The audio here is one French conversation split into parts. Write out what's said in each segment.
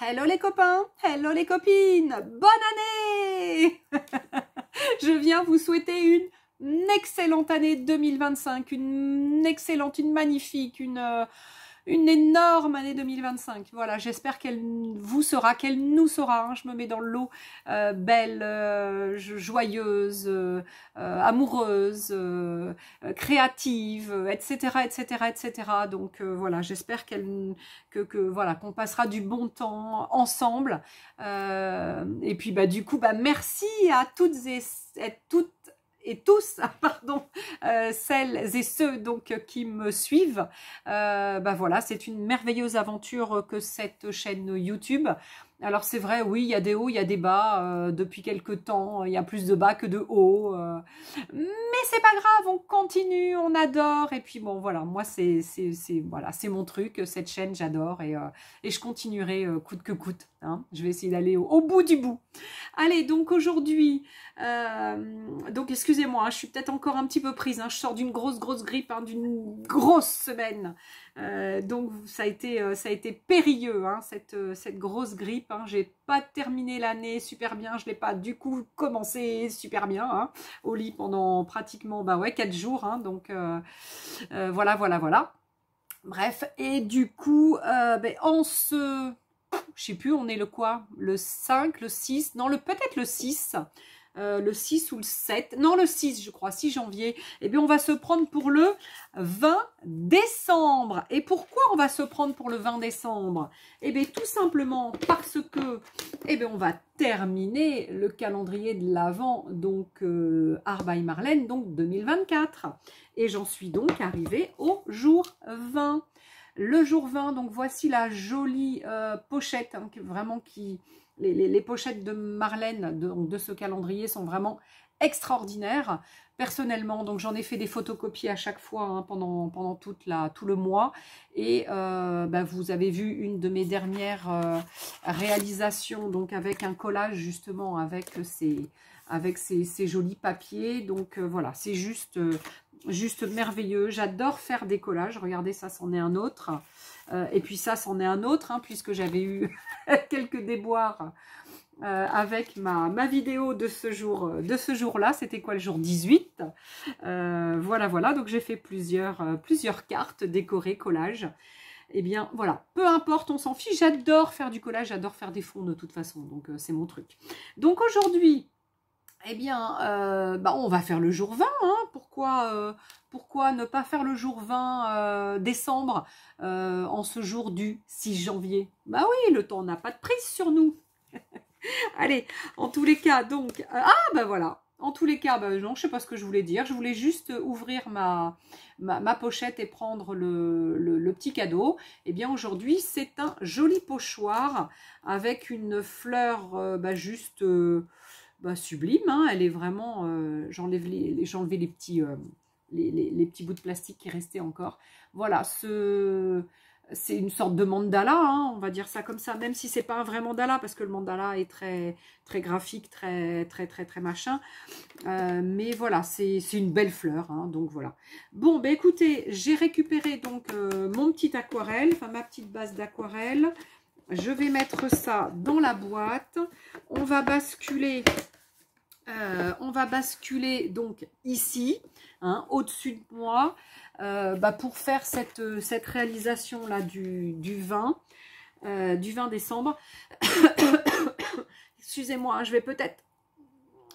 Hello les copains, hello les copines, bonne année. Je viens vous souhaiter une excellente année 2025, une excellente, une magnifique, une énorme année 2025. Voilà, j'espère qu'elle vous sera, qu'elle nous sera. Hein. Je me mets dans le lot belle, joyeuse, amoureuse, créative, etc., etc., etc. Donc voilà, j'espère voilà, qu'on passera du bon temps ensemble. Et puis bah du coup, bah merci à toutes et tous, pardon, celles et ceux donc qui me suivent. Bah voilà, c'est une merveilleuse aventure que cette chaîne YouTube. Alors c'est vrai, oui, il y a des hauts, il y a des bas. Depuis quelques temps, il y a plus de bas que de hauts. Mais c'est pas grave, on continue, on adore. Et puis bon, voilà, moi voilà, c'est mon truc, cette chaîne, j'adore. Et je continuerai coûte que coûte. Hein. Je vais essayer d'aller au bout du bout. Allez, donc aujourd'hui, donc excusez-moi, hein, je suis peut-être encore un petit peu prise. Hein, je sors d'une grosse grippe, hein, d'une grosse semaine. Donc ça a été périlleux, hein, cette grosse grippe. Hein. J'ai pas terminé l'année super bien, je l'ai pas du coup commencé super bien, hein, au lit pendant pratiquement 4 jours. Hein, donc voilà. Bref, et du coup, je sais plus, on est le quoi? Le 5, le 6, non, peut-être le 6. Le 6 ou le 7, non le 6 je crois, 6 janvier, eh bien on va se prendre pour le 20 décembre. Et pourquoi on va se prendre pour le 20 décembre? Eh bien tout simplement parce que, eh bien on va terminer le calendrier de l'Avent, donc Art by Marlène, donc 2024. Et j'en suis donc arrivée au jour 20. Le jour 20, donc voici la jolie pochette, hein, vraiment qui... Les pochettes de Marlène de ce calendrier sont vraiment extraordinaires. Personnellement, donc j'en ai fait des photocopies à chaque fois hein, pendant tout le mois. Et vous avez vu une de mes dernières réalisations, donc avec un collage justement avec ces jolis papiers. Donc voilà, c'est juste merveilleux. J'adore faire des collages. Regardez, ça, c'en est un autre. Et puis ça, c'en est un autre, hein, puisque j'avais eu quelques déboires avec ma vidéo de ce jour-là. C'était quoi, le jour 18? Voilà. Donc j'ai fait plusieurs cartes décorées, collages. Eh bien, voilà. Peu importe, on s'en fiche. J'adore faire du collage, j'adore faire des fonds de toute façon. Donc c'est mon truc. Donc aujourd'hui... Eh bien, on va faire le jour 20. Hein. Pourquoi ne pas faire le jour 20 décembre en ce jour du 6 janvier? Bah oui, le temps n'a pas de prise sur nous. Allez, en tous les cas, donc... voilà. En tous les cas, non, je sais pas ce que je voulais dire. Je voulais juste ouvrir ma pochette et prendre le petit cadeau. Eh bien, aujourd'hui, c'est un joli pochoir avec une fleur juste... sublime, hein, elle est vraiment, j'ai enlevé les petits bouts de plastique qui restaient encore. Voilà, c'est une sorte de mandala, hein, on va dire ça comme ça, même si c'est pas un vrai mandala, parce que le mandala est très, très graphique, très machin. Mais voilà, c'est une belle fleur, hein, donc voilà. Bon, écoutez, j'ai récupéré donc mon petit aquarelle, enfin ma petite base d'aquarelle. Je vais mettre ça dans la boîte. On va basculer donc ici, hein, au-dessus de moi, pour faire cette réalisation-là du 20 décembre. Excusez-moi, hein, je vais peut-être,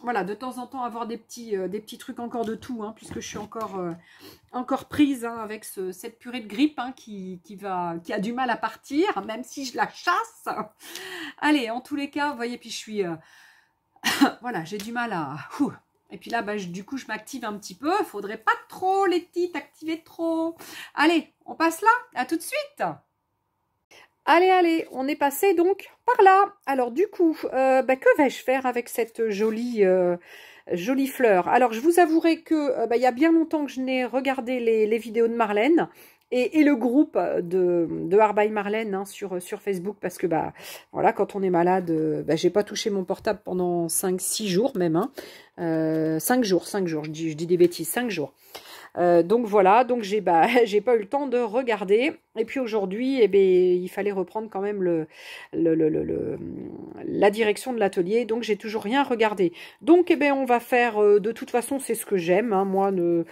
voilà, de temps en temps avoir des petits trucs encore de tout, hein, puisque je suis encore prise hein, avec cette purée de grippe hein, qui a du mal à partir, même si je la chasse. Allez, en tous les cas, vous voyez, puis je suis... voilà, j'ai du mal à... Et puis là, du coup, je m'active un petit peu. Il faudrait pas trop, les petites, activer trop. Allez, on passe là. À tout de suite. Allez, on est passé donc par là. Alors du coup, que vais-je faire avec cette jolie fleur? Alors je vous avouerai que il y a bien longtemps que je n'ai regardé les vidéos de Marlène et le groupe de Art by Marlène hein, sur Facebook, parce que voilà, quand on est malade, j'ai pas touché mon portable pendant 5-6 jours même. Hein. 5 jours, je dis des bêtises, 5 jours. Donc voilà, donc j'ai j'ai pas eu le temps de regarder. Et puis aujourd'hui, eh ben, il fallait reprendre quand même la direction de l'atelier, donc j'ai toujours rien regardé. Donc eh ben, on va faire, de toute façon c'est ce que j'aime, hein, moi, ne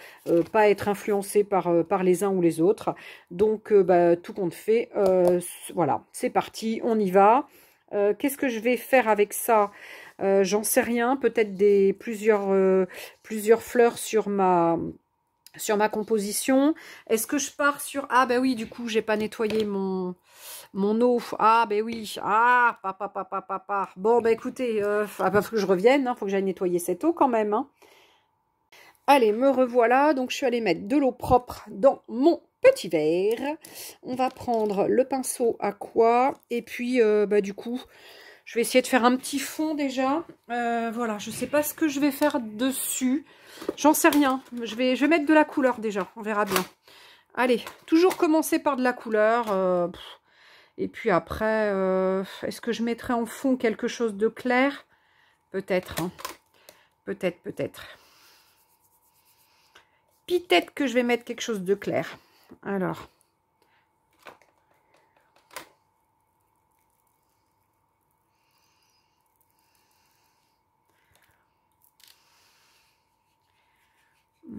pas être influencée par les uns ou les autres. Donc tout compte fait, voilà, c'est parti, on y va. Qu'est-ce que je vais faire avec ça? J'en sais rien, peut-être plusieurs fleurs sur ma composition. Est-ce que je pars sur... Ah ben oui, du coup, j'ai pas nettoyé mon eau. Ah ben oui. Ah, papa. Bon, ben écoutez, faut que je revienne, hein, faut que j'aille nettoyer cette eau quand même. Hein. Allez, me revoilà. Donc, je suis allée mettre de l'eau propre dans mon petit verre. On va prendre le pinceau aqua. Et puis, du coup, je vais essayer de faire un petit fond déjà. Voilà, je sais pas ce que je vais faire dessus. J'en sais rien. Je vais mettre de la couleur déjà. On verra bien. Allez, toujours commencer par de la couleur. Et puis après, est-ce que je mettrai en fond quelque chose de clair? Peut-être. Hein. Peut-être. Peut-être que je vais mettre quelque chose de clair. Alors.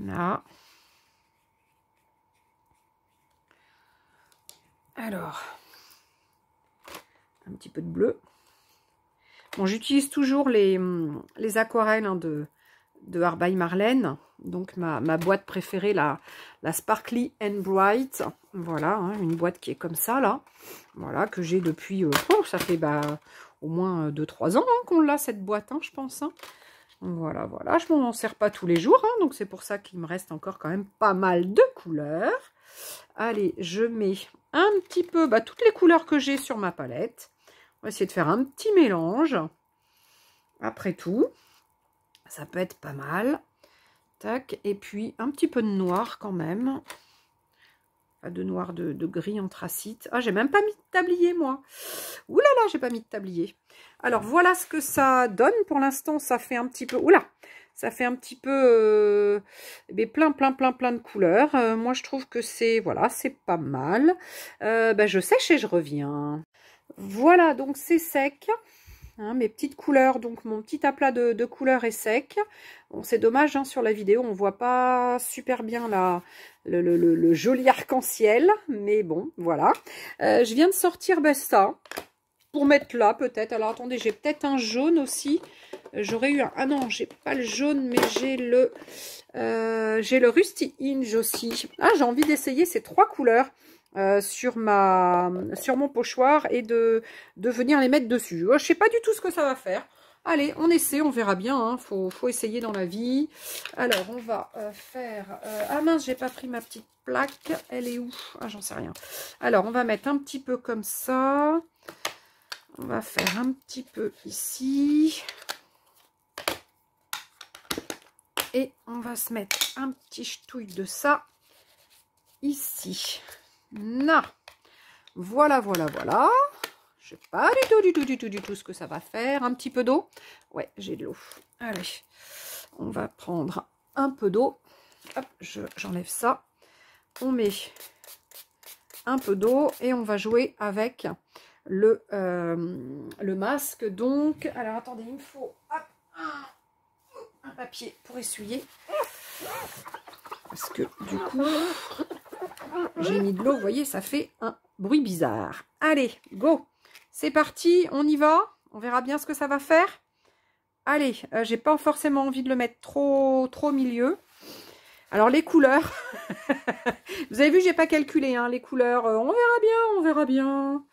Là. Alors. Un petit peu de bleu. Bon, j'utilise toujours les aquarelles hein, de Art by Marlène. Donc, ma boîte préférée, la Sparkly and Bright. Voilà, hein, une boîte qui est comme ça, là. Voilà, que j'ai depuis... ça fait au moins 2-3 ans hein, qu'on l'a, cette boîte, hein, je pense. Hein. Voilà. Je m'en sers pas tous les jours. Hein, donc, c'est pour ça qu'il me reste encore quand même pas mal de couleurs. Allez, je mets un petit peu toutes les couleurs que j'ai sur ma palette. On va essayer de faire un petit mélange. Après tout, ça peut être pas mal. Tac, et puis un petit peu de noir quand même. Pas de noir de gris anthracite. Ah, j'ai même pas mis de tablier, moi. Ouh là là, j'ai pas mis de tablier. Alors, voilà ce que ça donne. Pour l'instant, ça fait un petit peu... Oula, ça fait un petit peu... plein de couleurs. Moi, je trouve que c'est... Voilà, c'est pas mal. Je sèche et je reviens. Voilà, donc c'est sec. Hein, mes petites couleurs, donc mon petit aplat de couleurs est sec. Bon, c'est dommage, hein, sur la vidéo, on voit pas super bien le joli arc-en-ciel, mais bon, voilà. Je viens de sortir ça, pour mettre là, peut-être. Alors, attendez, j'ai peut-être un jaune aussi. J'aurais eu un... Ah non, j'ai pas le jaune, mais j'ai le Rusty Inge aussi. Ah, j'ai envie d'essayer ces 3 couleurs. Sur mon pochoir et de venir les mettre dessus. Je sais pas du tout ce que ça va faire. Allez, on essaie, on verra bien. Hein. Faut essayer dans la vie. Alors, on va faire... Ah mince, j'ai pas pris ma petite plaque. Elle est où? Ah, j'en sais rien. Alors, on va mettre un petit peu comme ça. On va faire un petit peu ici. Et on va se mettre un petit ch'touille de ça ici. Non. Voilà. Je sais pas du tout ce que ça va faire. Un petit peu d'eau. Ouais, j'ai de l'eau. Allez, on va prendre un peu d'eau. Hop, j'enlève ça. On met un peu d'eau et on va jouer avec le masque. Donc, alors attendez, il me faut un papier pour essuyer. Parce que du coup... J'ai mis de l'eau, vous voyez, ça fait un bruit bizarre. Allez, go. C'est parti, on y va. On verra bien ce que ça va faire. Allez, j'ai pas forcément envie de le mettre trop au milieu. Alors, les couleurs. Vous avez vu, j'ai pas calculé, hein, les couleurs. On verra bien.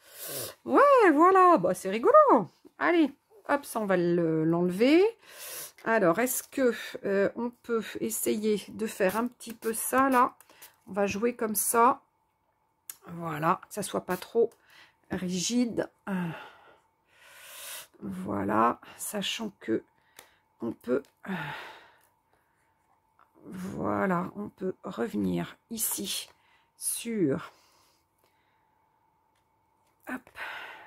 Ouais, voilà. Bah, c'est rigolo. Allez, hop, ça, on va l'enlever. Alors, est-ce que on peut essayer de faire un petit peu ça, là? On va jouer comme ça. Voilà, que ça soit pas trop rigide. Voilà, sachant que on peut... Voilà, on peut revenir ici sur... Hop,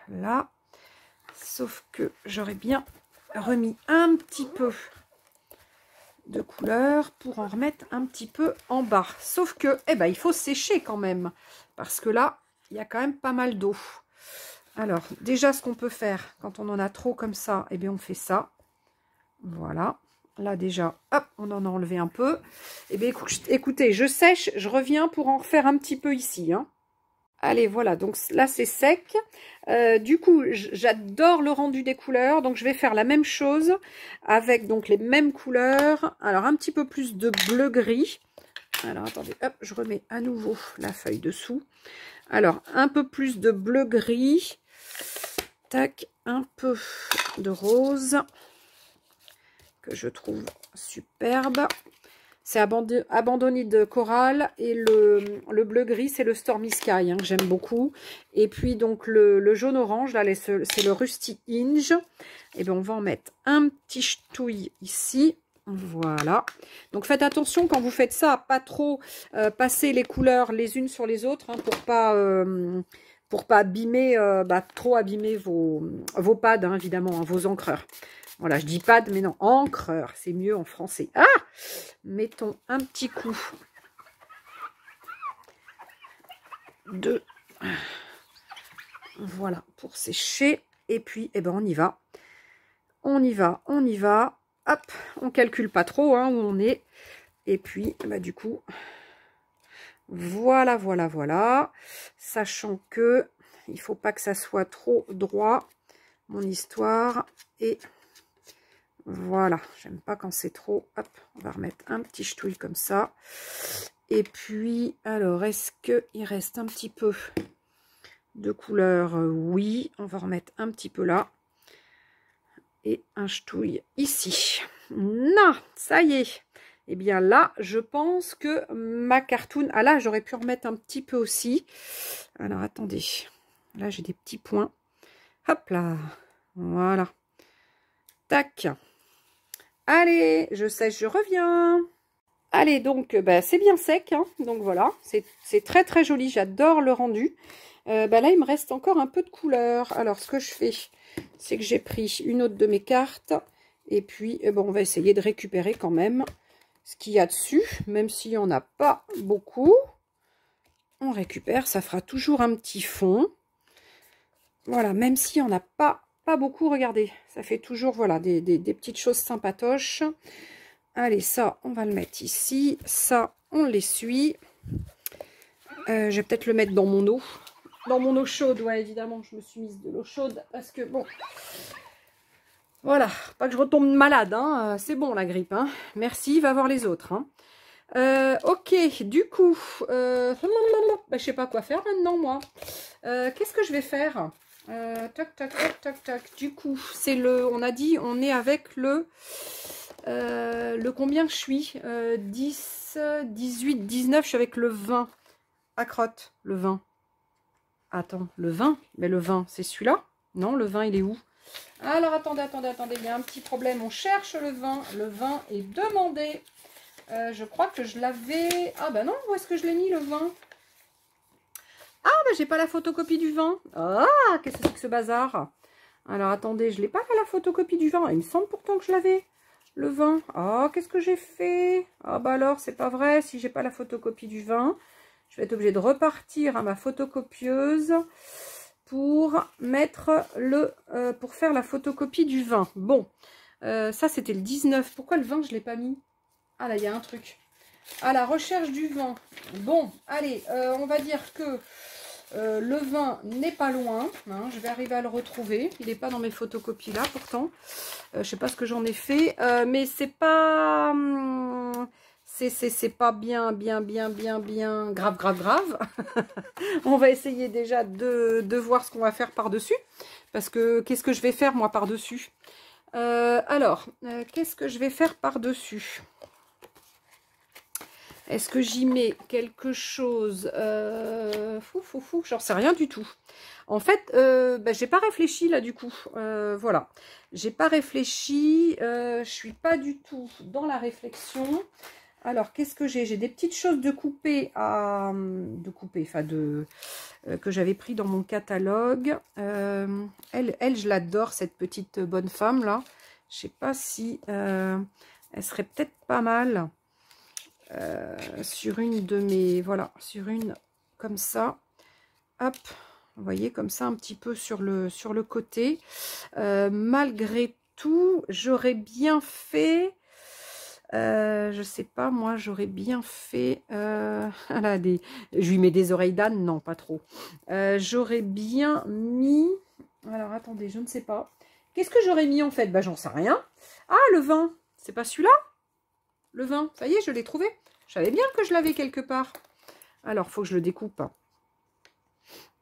là. Sauf que j'aurais bien remis un petit peu de couleur pour en remettre un petit peu en bas. Sauf que, eh ben, il faut sécher quand même. Parce que là, il y a quand même pas mal d'eau. Alors, déjà, ce qu'on peut faire, quand on en a trop comme ça, eh bien, on fait ça. Voilà. Là, déjà, hop, on en a enlevé un peu. Eh bien, écoutez, je sèche, je reviens pour en refaire un petit peu ici, hein. Allez, voilà, donc là, c'est sec. Du coup, j'adore le rendu des couleurs, donc je vais faire la même chose avec donc les mêmes couleurs. Alors, un petit peu plus de bleu-gris. Alors, attendez, hop, je remets à nouveau la feuille dessous. Alors, un peu plus de bleu-gris. Tac, un peu de rose que je trouve superbe. C'est Abandonné de Coral et le bleu-gris, c'est le Stormy Sky, hein, que j'aime beaucoup. Et puis, donc, le jaune-orange, là, c'est le Rusty Hinge. Et bien, on va en mettre un petit ch'touille ici. Voilà. Donc, faites attention quand vous faites ça, à pas trop passer les couleurs les unes sur les autres, hein, pour pas abîmer, trop abîmer vos pads, hein, évidemment, hein, vos encreurs. Voilà, je dis pad, mais non, encreur, c'est mieux en français. Ah! Mettons un petit coup de... Voilà, pour sécher. Et puis, eh ben, on y va. On y va, on y va. Hop, on calcule pas trop, hein, où on est. Et puis, bah, du coup, voilà, voilà, voilà. Sachant que il faut pas que ça soit trop droit, mon histoire. Et... voilà, j'aime pas quand c'est trop. Hop, on va remettre un petit ch'touille comme ça. Et puis, alors, est-ce qu'il reste un petit peu de couleur? Oui, on va remettre un petit peu là. Et un ch'touille ici. Non, ça y est. Eh bien là, je pense que ma cartoon... ah là, j'aurais pu en remettre un petit peu aussi. Alors, attendez. Là, j'ai des petits points. Hop là. Voilà. Tac. Allez, je sèche, je reviens. Allez, donc, c'est bien sec, hein, donc voilà, c'est très très joli, j'adore le rendu. Là, il me reste encore un peu de couleur. Alors, ce que je fais, c'est que j'ai pris une autre de mes cartes, et puis, on va essayer de récupérer quand même ce qu'il y a dessus, même s'il n'y en a pas beaucoup. On récupère, ça fera toujours un petit fond. Voilà, même s'il n'y en a pas beaucoup, regardez, ça fait toujours, voilà, des petites choses sympatoches. Allez, ça, on va le mettre ici. Ça, on l'essuie. Je vais peut-être le mettre dans mon eau. Dans mon eau chaude, ouais, évidemment, je me suis mise de l'eau chaude. Parce que, bon, voilà, pas que je retombe malade, hein. C'est bon, la grippe, hein. Merci, va voir les autres, hein. Ok, du coup, je sais pas quoi faire maintenant, moi. Qu'est-ce que je vais faire? Tac, tac, tac, tac, tac. Du coup, c'est on a dit, on est avec le combien je suis 10, 18, 19, je suis avec le 20. À crotte, le 20. Attends, le 20? Mais le 20, c'est celui-là? Non, le 20, il est où? Alors, attendez, il y a un petit problème. On cherche le 20. Le 20 est demandé. Je crois que je l'avais... ah bah non, où est-ce que je l'ai mis, le 20? Ah, bah j'ai pas la photocopie du 20. Ah, qu'est-ce que c'est que ce bazar? Alors, attendez, je l'ai pas fait la photocopie du 20. Il me semble pourtant que je l'avais. Le 20. Oh, qu'est-ce que j'ai fait? Ah bah alors, c'est pas vrai. Si j'ai pas la photocopie du 20, je vais être obligée de repartir à ma photocopieuse pour mettre pour faire la photocopie du 20. Bon, ça c'était le 19. Pourquoi le 20 je l'ai pas mis? Ah là, il y a un truc. À la recherche du 20. Bon, allez, on va dire que le 20 n'est pas loin, hein, je vais arriver à le retrouver. Il n'est pas dans mes photocopies là pourtant. Je sais pas ce que j'en ai fait, mais c'est pas c'est pas bien grave. On va essayer déjà de voir ce qu'on va faire par dessus, parce que qu'est-ce que je vais faire moi par dessus? Alors, qu'est-ce que je vais faire par dessus? Est-ce que j'y mets quelque chose? J'en sais rien du tout. En fait, j'ai pas réfléchi là du coup. Voilà. J'ai pas réfléchi. Je suis pas du tout dans la réflexion. Alors, qu'est-ce que j'ai? J'ai des petites choses de couper que j'avais pris dans mon catalogue. Elle, je l'adore, cette petite bonne femme là. Je sais pas si... Elle serait peut-être pas mal sur une de mes... Voilà, sur une comme ça. Hop, vous voyez, comme ça, un petit peu sur le côté. Malgré tout, j'aurais bien fait... je sais pas, moi, j'aurais bien fait... là, je lui mets des oreilles d'âne, non, pas trop. J'aurais bien mis... Alors, attendez, je ne sais pas. Qu'est-ce que j'aurais mis, en fait? Bah, j'en sais rien. Ah, le vin. C'est pas celui-là? Le vin. Ça y est, je l'ai trouvé. Je savais bien que je l'avais quelque part. Alors, il faut que je le découpe.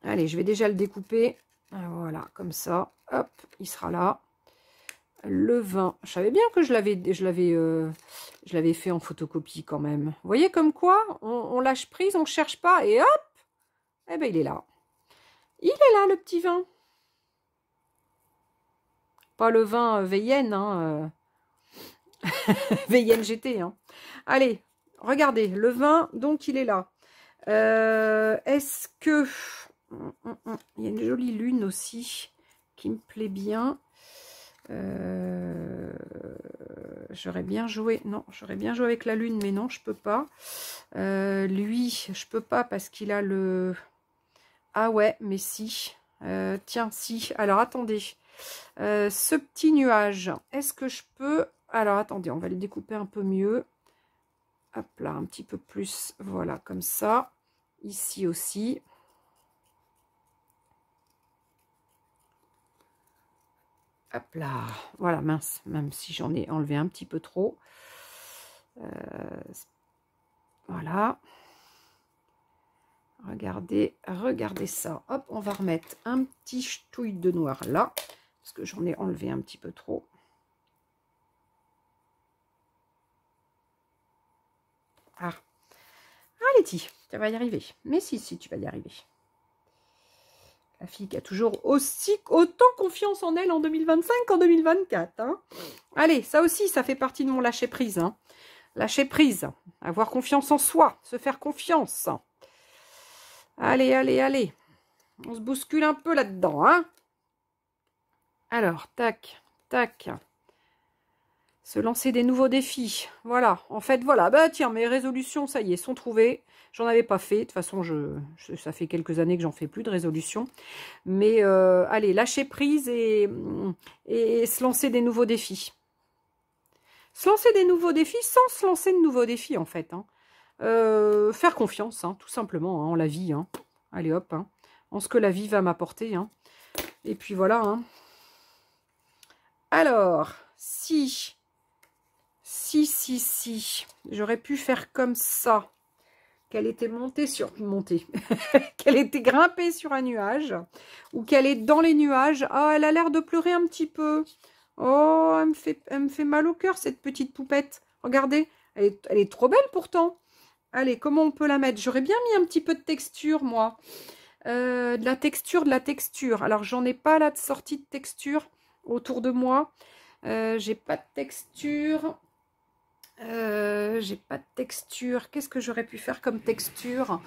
Allez, je vais déjà le découper. Voilà, comme ça. Hop, il sera là. Le vin. Je savais bien que je l'avais fait en photocopie quand même. Vous voyez comme quoi, on lâche prise, on ne cherche pas. Et hop, eh ben, il est là. Il est là, le petit vin. Pas le vin Veillen, hein. Veillen GT, hein. Allez, regardez, le vin, donc il est là. Est-ce que... Il y a une jolie lune aussi qui me plaît bien. J'aurais bien joué... Non, j'aurais bien joué avec la lune, mais non, je peux pas. Lui, je peux pas parce qu'il a le... Ah ouais, mais si. Tiens, si. Alors, attendez. Ce petit nuage, est-ce que je peux... Alors, attendez, on va le découper un peu mieux. Hop là, un petit peu plus. Voilà, comme ça. Ici aussi. Hop là. Voilà, mince. Même si j'en ai enlevé un petit peu trop. Voilà. Regardez, regardez ça. Hop, on va remettre un petit ch'touille de noir là. Parce que j'en ai enlevé un petit peu trop. Ah, Letty, tu vas y arriver. Mais si, tu vas y arriver. La fille qui a toujours autant confiance en elle en 2025 qu'en 2024. Hein. Allez, ça aussi, ça fait partie de mon lâcher-prise. Hein. Lâcher prise, avoir confiance en soi, se faire confiance. Allez, allez, allez. On se bouscule un peu là-dedans. Hein. Alors, tac, tac. Se lancer des nouveaux défis. Voilà, en fait, voilà. Bah tiens, mes résolutions, ça y est, sont trouvées. J'en avais pas fait. De toute façon, ça fait quelques années que j'en fais plus de résolutions. Mais allez, lâcher prise et se lancer des nouveaux défis. Se lancer des nouveaux défis sans se lancer de nouveaux défis, en fait. Hein. Faire confiance, hein, tout simplement, hein, en la vie. Hein. Allez, hop. Hein, en ce que la vie va m'apporter. Hein. Et puis voilà. Hein. Alors, si... j'aurais pu faire comme ça, qu'elle était qu'elle était grimpée sur un nuage, ou qu'elle est dans les nuages. Ah, elle a l'air de pleurer un petit peu. Oh, elle me fait mal au cœur, cette petite poupette. Regardez, elle est trop belle pourtant. Allez, comment on peut la mettre? J'aurais bien mis un petit peu de texture, moi. De la texture. Alors, j'en ai pas là de sortie de texture autour de moi. J'ai pas de texture. J'ai pas de texture. Qu'est-ce que j'aurais pu faire comme texture?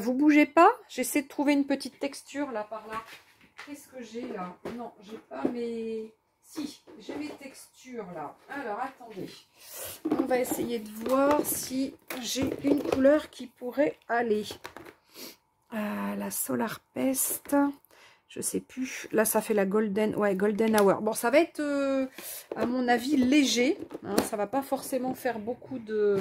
Vous bougez pas. J'essaie de trouver une petite texture là par là. Qu'est-ce que j'ai là? Non, j'ai pas mes... Si, j'ai mes textures là. Alors, attendez. On va essayer de voir si j'ai une couleur qui pourrait aller. La Solar Pest. Je sais plus. Là, ça fait la Golden Hour. Bon, ça va être, à mon avis, léger. Hein, ça va pas forcément faire beaucoup de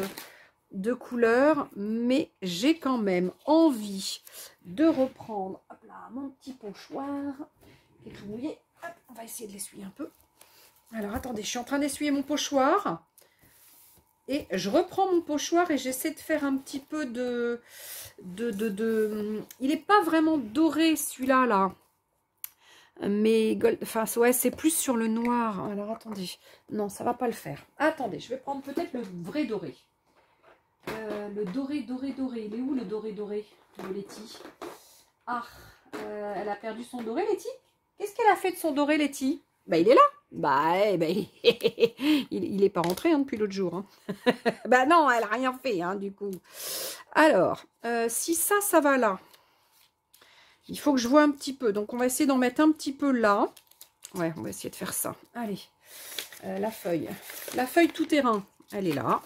couleurs. Mais j'ai quand même envie de reprendre hop là, mon petit pochoir qui est tout mouillé. Hop, on va essayer de l'essuyer un peu. Alors, attendez, je suis en train d'essuyer mon pochoir. Et je reprends mon pochoir et j'essaie de faire un petit peu de... Il n'est pas vraiment doré, celui-là, là. Mais enfin, ouais, c'est plus sur le noir. Alors, attendez. Non, ça va pas le faire. Attendez, je vais prendre peut-être le vrai doré. Le doré. Il est où le doré de Letty? Ah, elle a perdu son doré, Letty? Qu'est-ce qu'elle a fait de son doré, Letty? Bah, il est là. Bah, il est pas rentré hein, depuis l'autre jour. Hein. Bah non, elle a rien fait, hein, du coup. Alors, si ça va là. Il faut que je vois un petit peu. Donc, on va essayer d'en mettre un petit peu là. Ouais, on va essayer de faire ça. Allez. la feuille. La feuille tout terrain, elle est là.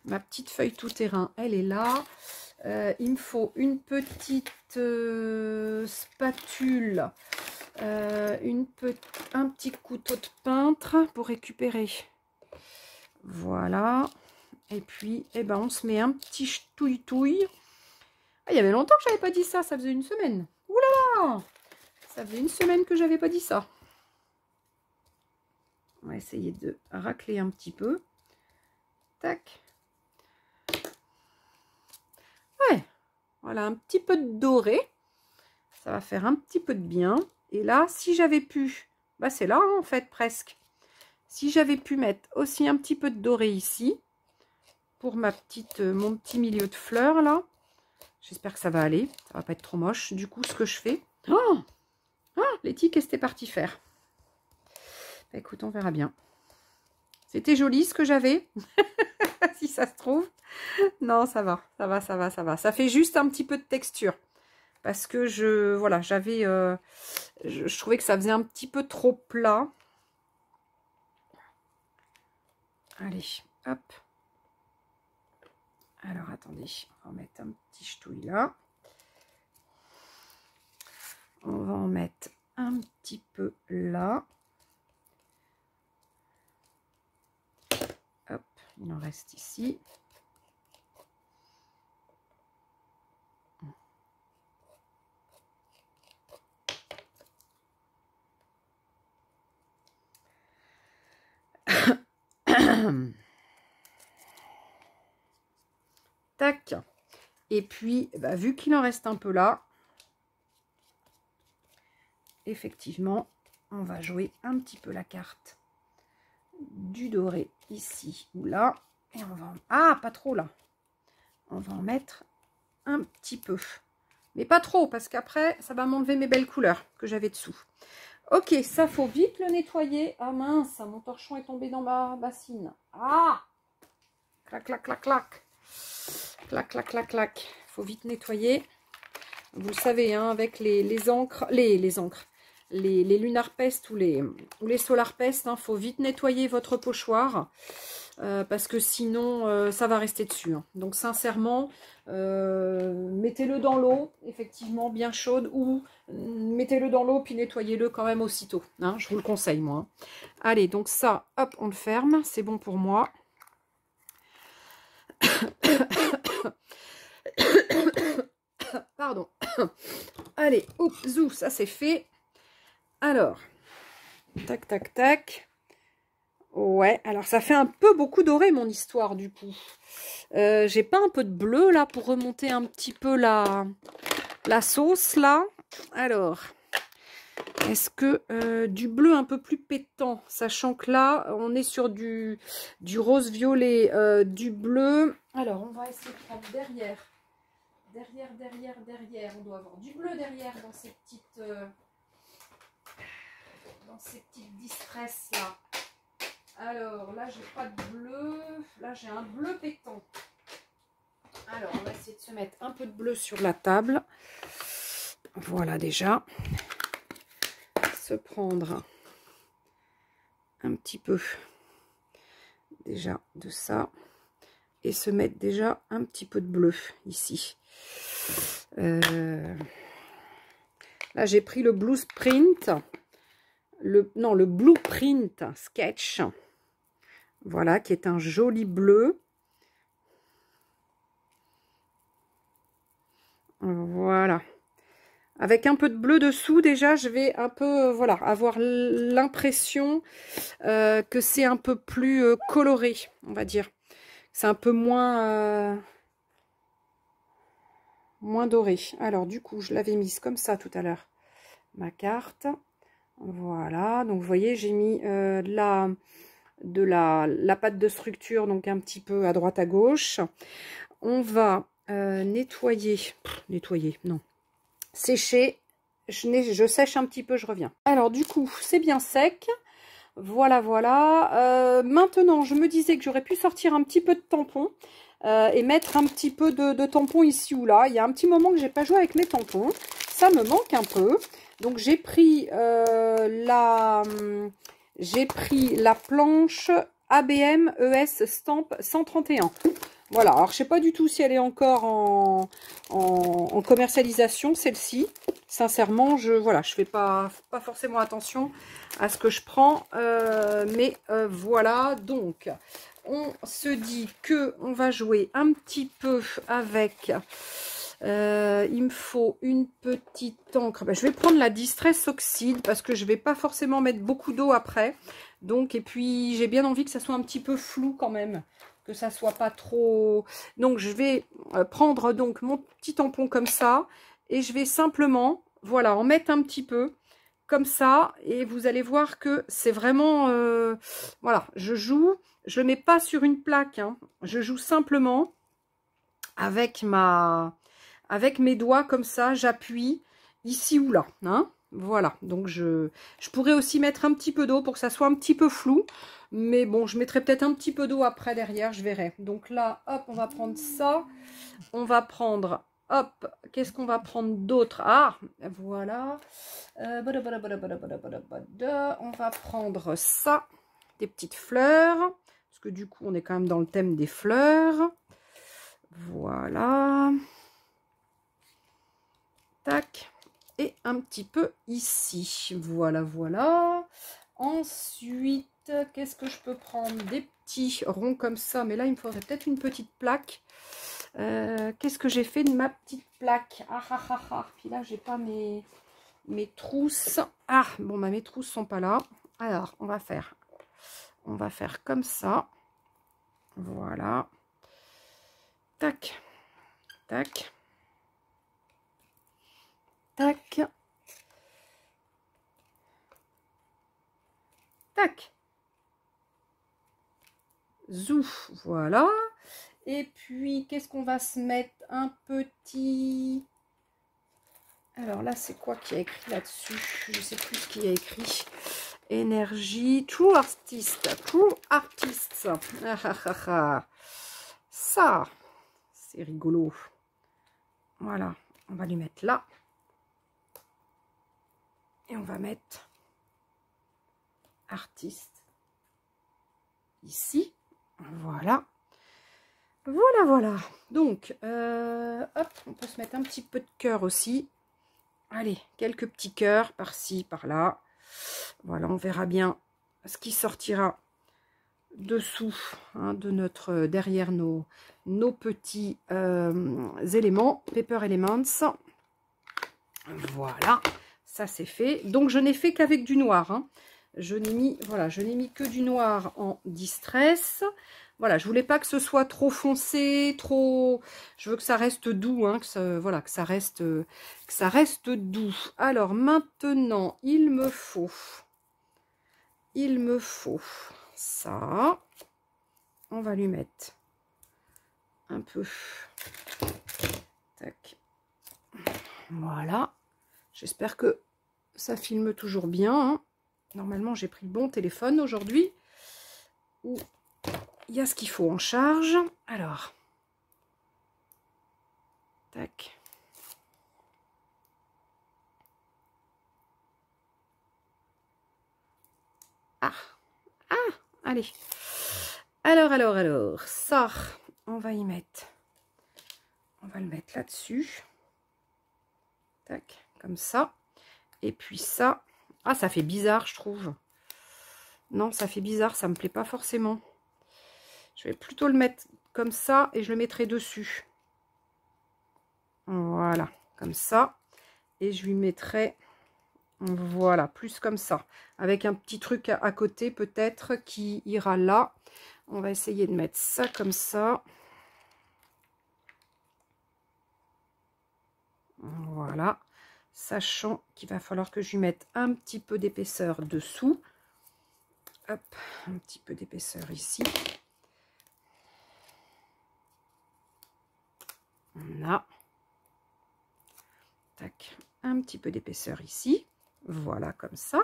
Ma petite feuille tout terrain, elle est là. Il me faut une petite spatule, un petit couteau de peintre pour récupérer. Voilà. Et puis, eh ben, on se met un petit ch'touille-touille. Ah, il y avait longtemps que je n'avais pas dit ça. Ça faisait une semaine. Ouh là là! Ça faisait une semaine que j'avais pas dit ça. On va essayer de racler un petit peu. Tac. Ouais. Voilà, un petit peu de doré. Ça va faire un petit peu de bien. Et là, si j'avais pu... Bah, c'est là, hein, en fait, presque. Si j'avais pu mettre aussi un petit peu de doré ici. Pour mon petit milieu de fleurs, là. J'espère que ça va aller. Ça va pas être trop moche. Du coup, ce que je fais... Oh, Letty, qu'est-ce que t'es partie faire? Bah, écoute, on verra bien. C'était joli ce que j'avais. Si ça se trouve. Non, ça va. Ça va, ça va, ça va. Ça fait juste un petit peu de texture. Parce que voilà, j'avais... je trouvais que ça faisait un petit peu trop plat. Allez, hop. Alors, attendez. On va en mettre un petit ch'touille là. On va en mettre un petit peu là. Hop, il en reste ici. Tac. Et puis, bah, vu qu'il en reste un peu là, effectivement, on va jouer un petit peu la carte du doré ici ou là. Et on va... Ah, pas trop là. On va en mettre un petit peu. Mais pas trop, parce qu'après, ça va m'enlever mes belles couleurs que j'avais dessous. Ok, ça, faut vite le nettoyer. Ah mince, mon torchon est tombé dans ma bassine. Ah! Clac, clac, clac, clac. Clac, clac, clac, clac. Faut vite nettoyer. Vous le savez, hein, avec les encres, les encres, les Lunar Pest ou les Solar Pest, hein, faut vite nettoyer votre pochoir. Parce que sinon, ça va rester dessus. Hein. Donc, sincèrement, mettez-le dans l'eau, effectivement, bien chaude, ou mettez-le dans l'eau, puis nettoyez-le quand même aussitôt. Hein, je vous le conseille, moi. Hein. Allez, donc ça, hop, on le ferme. C'est bon pour moi. Pardon. Allez, oups, zou, ça c'est fait. Alors, tac, tac, tac. Ouais, alors ça fait un peu beaucoup doré mon histoire du coup. J'ai pas un peu de bleu là pour remonter un petit peu la sauce là. Alors, est-ce que du bleu un peu plus pétant, sachant que là on est sur du rose violet, du bleu. Alors on va essayer de prendre derrière. Derrière. On doit avoir du bleu derrière dans ces petites distresses là. Alors là, j'ai pas de bleu. Là, j'ai un bleu pétant. Alors, on va essayer de se mettre un peu de bleu sur la table. Voilà déjà. Se prendre un petit peu déjà de ça. Et se mettre déjà un petit peu de bleu ici. Là, j'ai pris le Blueprint. Le Blueprint Sketch. Voilà, qui est un joli bleu. Voilà. Avec un peu de bleu dessous, déjà, je vais un peu, voilà, avoir l'impression que c'est un peu plus coloré, on va dire. C'est un peu moins doré. Alors, du coup, je l'avais mise comme ça tout à l'heure, ma carte. Voilà, donc vous voyez, j'ai mis de la pâte de structure, donc un petit peu à droite à gauche. On va nettoyer, non, sécher. Je sèche un petit peu, je reviens. Alors du coup, c'est bien sec. Voilà. Maintenant, je me disais que j'aurais pu sortir un petit peu de tampon et mettre un petit peu de tampon ici ou là. Il y a un petit moment que j'ai pas joué avec mes tampons. Ça me manque un peu. Donc j'ai pris j'ai pris la planche ABM ES Stamp 131. Voilà, alors je sais pas du tout si elle est encore en commercialisation, celle-ci. Sincèrement, voilà, je fais pas forcément attention à ce que je prends. Mais voilà, donc on se dit que on va jouer un petit peu avec... il me faut une petite encre. Ben, je vais prendre la Distress Oxide parce que je vais pas forcément mettre beaucoup d'eau après. Donc, et puis j'ai bien envie que ça soit un petit peu flou quand même, que ça soit pas trop. Donc je vais prendre donc mon petit tampon comme ça et je vais simplement, voilà, en mettre un petit peu comme ça et vous allez voir que c'est vraiment, voilà, je le mets pas sur une plaque, hein, je joue simplement avec mes doigts comme ça, j'appuie ici ou là, hein. Voilà, donc je pourrais aussi mettre un petit peu d'eau pour que ça soit un petit peu flou. Mais bon, je mettrai peut-être un petit peu d'eau après derrière, je verrai. Donc là, hop, on va prendre ça. On va prendre, hop, qu'est-ce qu'on va prendre d'autre? Ah, voilà. On va prendre ça, des petites fleurs. Parce que du coup, on est quand même dans le thème des fleurs. Voilà. Tac. Et un petit peu ici. Voilà, voilà. Ensuite, qu'est-ce que je peux prendre? Des petits ronds comme ça. Mais là, il me faudrait peut-être une petite plaque. Qu'est-ce que j'ai fait de ma petite plaque? Ah, ah, ah, ah. Puis là, j'ai pas mes trousses. Ah, bon, mes trousses sont pas là. Alors, on va faire comme ça. Voilà. Tac. Tac. Tac. Tac. Zouf. Voilà. Et puis, qu'est-ce qu'on va se mettre? Un petit... Alors là, c'est quoi qui a écrit là-dessus? Je ne sais plus ce qui a écrit. Énergie. True Artist. True Artist. Ah, ah, ah, ah. Ça, c'est rigolo. Voilà. On va lui mettre là. Et on va mettre artiste ici. Voilà. Voilà, voilà. Donc, hop, on peut se mettre un petit peu de cœur aussi. Allez, quelques petits cœurs par-ci, par-là. Voilà, on verra bien ce qui sortira dessous, hein, de notre, derrière nos petits éléments, Paper Elements. Voilà. Ça c'est fait. Donc je n'ai fait qu'avec du noir, hein. Je n'ai mis que du noir en distress. Voilà, je voulais pas que ce soit trop foncé, trop. Je veux que ça reste doux, hein, voilà, que ça reste doux. Alors maintenant, il me faut ça. On va lui mettre un peu. Tac. Voilà. J'espère que ça filme toujours bien, hein. Normalement, j'ai pris le bon téléphone aujourd'hui. Où il y a ce qu'il faut en charge. Alors. Tac. Ah. Ah. Allez. Alors. Ça, on va y mettre. On va le mettre là-dessus. Tac. Comme ça. Et puis ça. Ah, ça fait bizarre, je trouve. Non, ça fait bizarre, ça me plaît pas forcément. Je vais plutôt le mettre comme ça et je le mettrai dessus. Voilà, comme ça. Et je lui mettrai, voilà, plus comme ça. Avec un petit truc à côté peut-être qui ira là. On va essayer de mettre ça comme ça. Voilà. Sachant qu'il va falloir que je lui mette un petit peu d'épaisseur dessous. Hop, un petit peu d'épaisseur ici. Là. Tac, un petit peu d'épaisseur ici. Voilà, comme ça.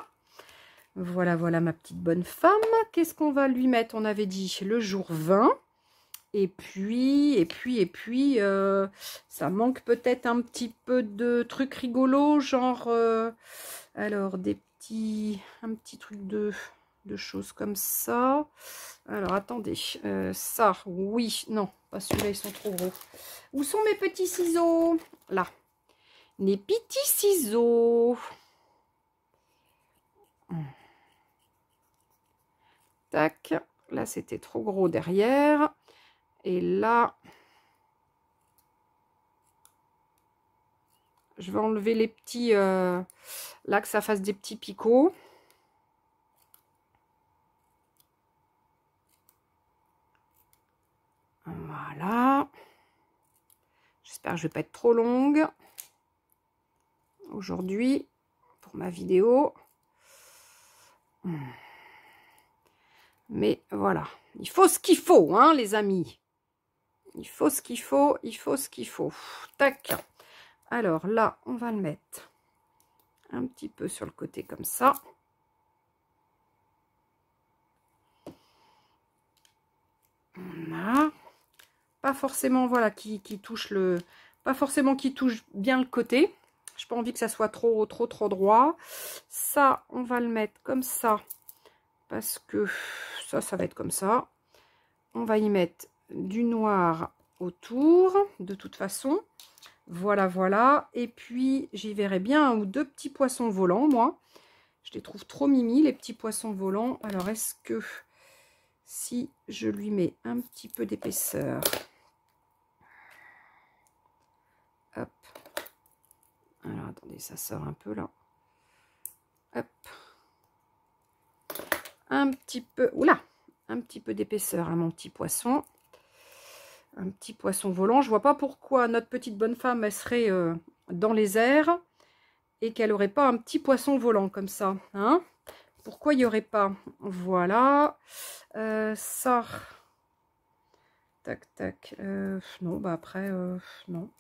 Voilà ma petite bonne femme. Qu'est-ce qu'on va lui mettre? On avait dit le jour 20. Et puis, ça manque peut-être un petit peu de trucs rigolos, genre, alors, un petit truc de... de choses comme ça. Alors, attendez. Ça, oui. Non, pas celui-là, ils sont trop gros. Où sont mes petits ciseaux? Là. Mes petits ciseaux. Tac. Là, c'était trop gros derrière. Et là, je vais enlever les petits... là, que ça fasse des petits picots. Voilà. J'espère que je ne vais pas être trop longue aujourd'hui pour ma vidéo. Mais voilà. Il faut ce qu'il faut, hein, les amis. Il faut ce qu'il faut, il faut ce qu'il faut. Tac. Alors là, on va le mettre un petit peu sur le côté comme ça. Voilà. Pas forcément, voilà, qui touche le... Pas forcément qui touche bien le côté. J'ai pas envie que ça soit trop droit. Ça, on va le mettre comme ça. Parce que ça va être comme ça. On va y mettre du noir autour, de toute façon. Voilà, voilà. Et puis, j'y verrai bien un ou deux petits poissons volants, moi. Je les trouve trop mimi, les petits poissons volants. Alors, est-ce que si je lui mets un petit peu d'épaisseur... Hop. Alors, attendez, ça sort un peu, là. Hop. Un petit peu... Oula! Un petit peu d'épaisseur à mon petit poisson. Un petit poisson volant. Je vois pas pourquoi notre petite bonne femme, elle serait dans les airs et qu'elle n'aurait pas un petit poisson volant comme ça. Hein? Pourquoi il n'y aurait pas? Voilà. Ça. Tac, tac. Non, bah après, non.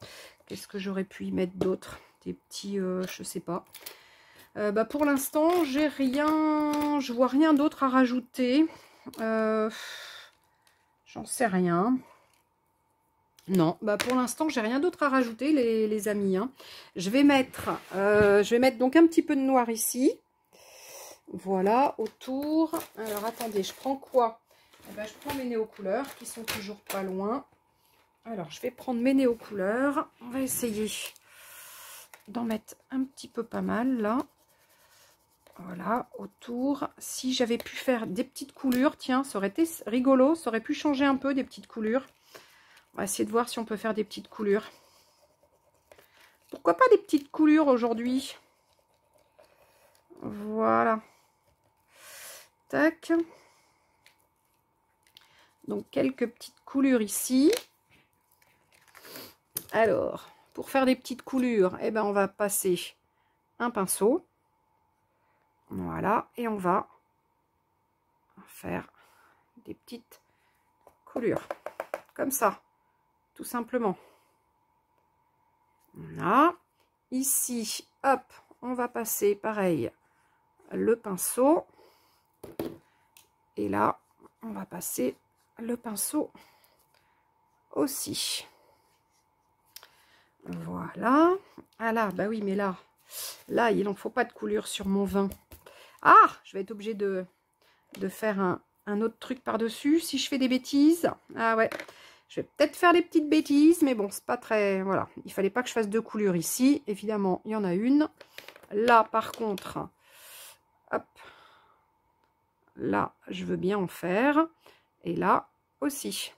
Qu'est-ce que j'aurais pu y mettre d'autre? Des petits, je sais pas. Bah pour l'instant, j'ai rien. Je vois rien d'autre à rajouter. J'en sais rien. Non, bah pour l'instant, j'ai rien d'autre à rajouter, les amis. Hein. Je vais mettre donc un petit peu de noir ici. Voilà, autour. Alors, attendez, je prends quoi? Eh ben, je prends mes néo-couleurs qui sont toujours pas loin. Alors, je vais prendre mes néo-couleurs. On va essayer d'en mettre un petit peu pas mal, là. Voilà, autour. Si j'avais pu faire des petites coulures, tiens, ça aurait été rigolo. Ça aurait pu changer un peu des petites coulures. On va essayer de voir si on peut faire des petites coulures. Pourquoi pas des petites coulures aujourd'hui? Voilà. Tac. Donc, quelques petites coulures ici. Alors, pour faire des petites coulures, eh ben, on va passer un pinceau. Voilà. Et on va faire des petites coulures. Comme ça. Tout simplement. Voilà. Ici, hop, on va passer pareil le pinceau. Et là, on va passer le pinceau aussi. Voilà. Ah là, bah oui, mais là, il n'en faut pas de couleur sur mon vin. Ah, je vais être obligée de faire un autre truc par-dessus si je fais des bêtises. Ah ouais. Je vais peut-être faire des petites bêtises, mais bon, c'est pas très... Voilà, il fallait pas que je fasse deux couleurs ici. Évidemment, il y en a une. Là, par contre, hop, là, je veux bien en faire. Et là aussi.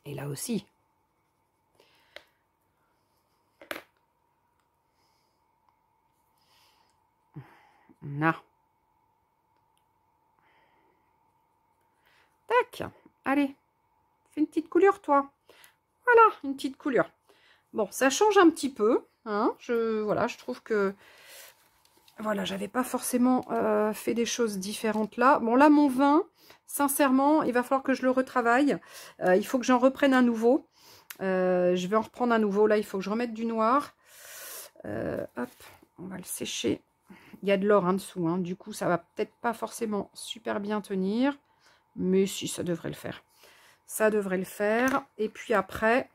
Et là aussi. Là. Tac, allez. Fais une petite coulure, toi. Voilà, une petite coulure. Bon, ça change un petit peu. Hein. Voilà, je trouve que... Voilà, j'avais pas forcément fait des choses différentes là. Bon, là, mon vin, sincèrement, il va falloir que je le retravaille. Il faut que j'en reprenne un nouveau. Je vais en reprendre un nouveau. Là, il faut que je remette du noir. Hop, on va le sécher. Il y a de l'or en dessous. Hein. Du coup, ça va peut-être pas forcément super bien tenir. Mais si, ça devrait le faire. Ça devrait le faire. Et puis après,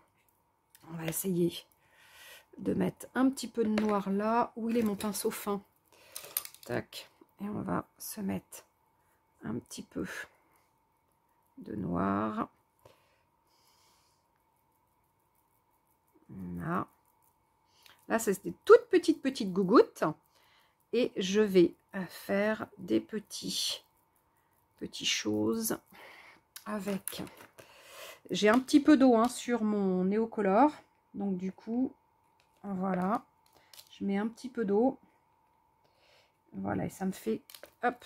on va essayer de mettre un petit peu de noir là. Où il est mon pinceau fin? Tac. Et on va se mettre un petit peu de noir. Là, là c'est des toutes petites gougoutes. Et je vais faire des petites choses avec. J'ai un petit peu d'eau sur mon Néocolor. Donc du coup, voilà. Je mets un petit peu d'eau. Voilà, et ça me fait, hop.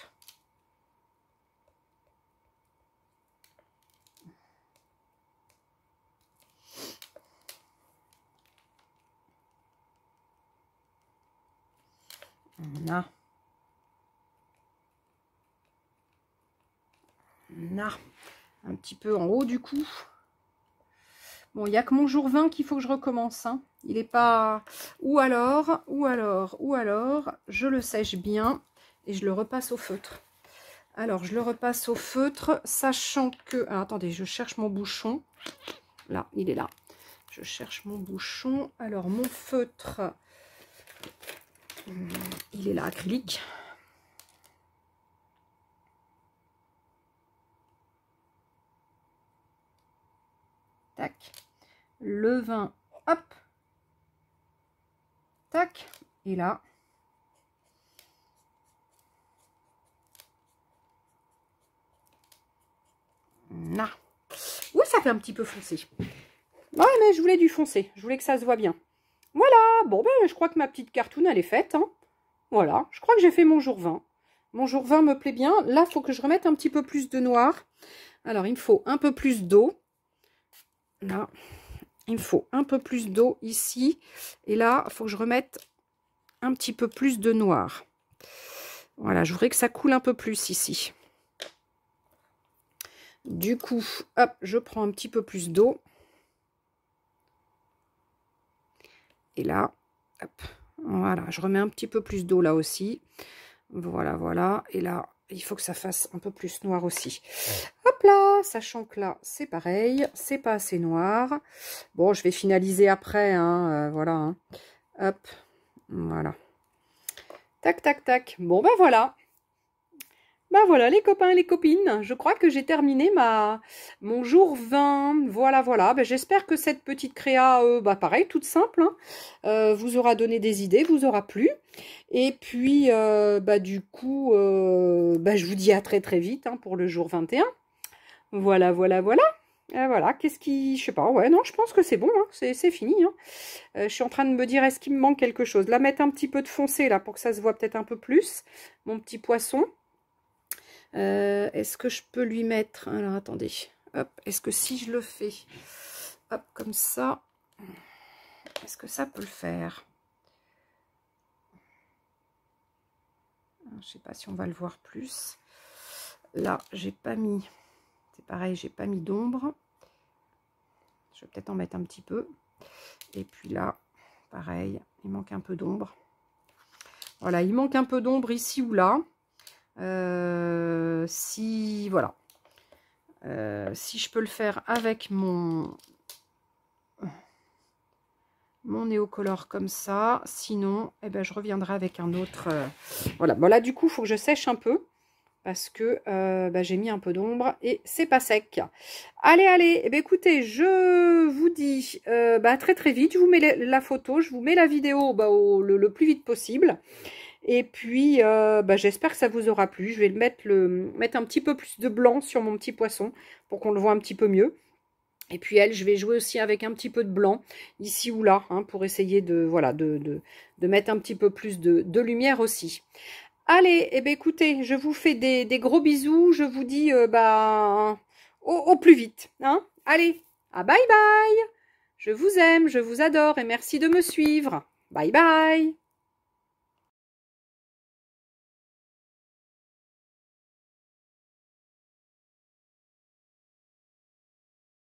Là. Là. Un petit peu en haut du coup. Bon, il n'y a que mon jour 20 qu'il faut que je recommence. Hein. Il n'est pas... Ou alors, je le sèche bien et je le repasse au feutre. Alors, je le repasse au feutre, sachant que... Alors, attendez, je cherche mon bouchon. Là, il est là. Je cherche mon bouchon. Alors, mon feutre, il est là, acrylique. Tac. Le vin, hop. Tac. Et là. Là. Oui, ça fait un petit peu foncé. Ouais, mais je voulais du foncé. Je voulais que ça se voit bien. Voilà. Bon, ben, je crois que ma petite cartoon, elle est faite. Hein. Voilà. Je crois que j'ai fait mon jour 20. Mon jour 20 me plaît bien. Là, il faut que je remette un petit peu plus de noir. Alors, il me faut un peu plus d'eau. Là. Il me faut un peu plus d'eau ici. Et là, il faut que je remette un petit peu plus de noir. Voilà, je voudrais que ça coule un peu plus ici. Du coup, hop, je prends un petit peu plus d'eau. Et là, hop, voilà, je remets un petit peu plus d'eau là aussi. Voilà, voilà. Et là, il faut que ça fasse un peu plus noir aussi. Hop là, sachant que là, c'est pareil, c'est pas assez noir. Bon, je vais finaliser après, hein, voilà. Hein. Hop, voilà. Tac, tac, tac. Bon, ben voilà. Ben voilà les copains et les copines, je crois que j'ai terminé mon jour 20. Voilà, voilà. Ben, j'espère que cette petite créa, pareil, toute simple, hein, vous aura donné des idées, vous aura plu. Et puis, du coup, je vous dis à très très vite hein, pour le jour 21. Voilà, voilà, voilà. Voilà, qu'est-ce qui... Je sais pas, ouais, non, je pense que c'est bon, hein, c'est fini. Hein. Je suis en train de me dire, est-ce qu'il me manque quelque chose? Là, mettre un petit peu de foncé, là, pour que ça se voit peut-être un peu plus. Mon petit poisson. Est-ce que je peux lui mettre... Alors, attendez. Hop, est-ce que si je le fais, hop, comme ça, est-ce que ça peut le faire? Je sais pas si on va le voir plus. Là, j'ai pas mis... C'est pareil, j'ai pas mis d'ombre. Je vais peut-être en mettre un petit peu. Et puis là, pareil, il manque un peu d'ombre. Voilà, il manque un peu d'ombre ici ou là. Si voilà, si je peux le faire avec mon Néocolor comme ça, sinon eh ben, je reviendrai avec un autre. Voilà, bon là du coup il faut que je sèche un peu parce que j'ai mis un peu d'ombre et c'est pas sec. Allez, allez, eh ben, écoutez, je vous dis très très vite, je vous mets la photo, je vous mets la vidéo le plus vite possible. Et puis, j'espère que ça vous aura plu. Je vais mettre un petit peu plus de blanc sur mon petit poisson pour qu'on le voit un petit peu mieux. Et puis je vais jouer aussi avec un petit peu de blanc ici ou là hein, pour essayer de mettre un petit peu plus de lumière aussi. Allez, eh bien, écoutez, je vous fais des gros bisous. Je vous dis au plus vite. Hein. Allez, bye bye. Je vous aime, je vous adore et merci de me suivre. Bye bye.